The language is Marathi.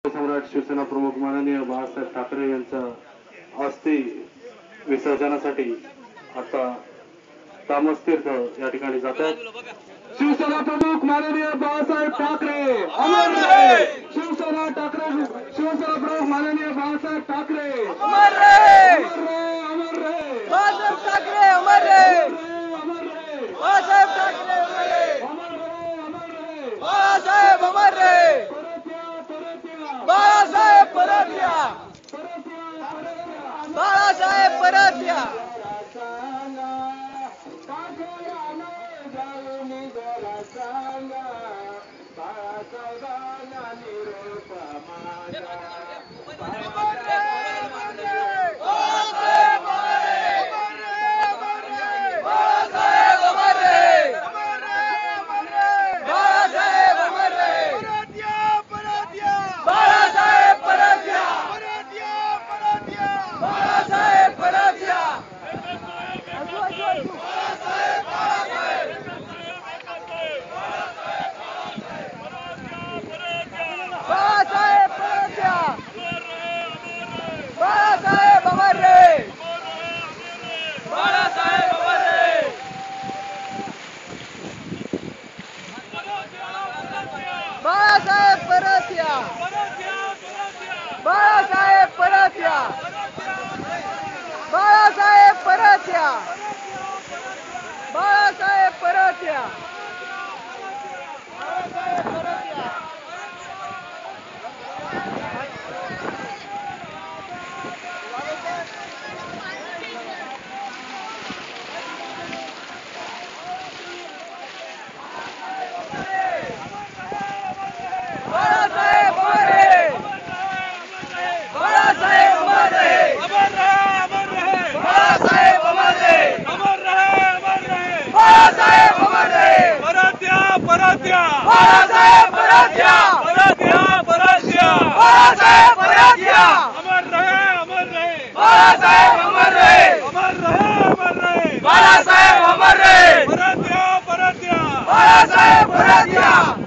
सम्राट शिवसेना प्रमुख माननीय बाळासाहेब ठाकरे यांचा अस्थि विसर्जनासाठी आता तामस तीर्थ या ठिकाणी जातात। शिवसेना प्रमुख माननीय बाळासाहेब ठाकरे अमर रहे। शिवसेना प्रमुख माननीय बाळासाहेब ठाकरे अमर रहे। अमर रहे। बाळासाहेब ठाकरे अमर रहे। बाळासाहेब ठाकरे अमर रहे। बाळासाहेब अमर रहे। बाळासाहेब परत या। बाळासाहेब परत या। बाळासाहेब परत या। बाळासाहेब परत या। बाळासाहेब परत या। बाळासाहेब परत या। परत या।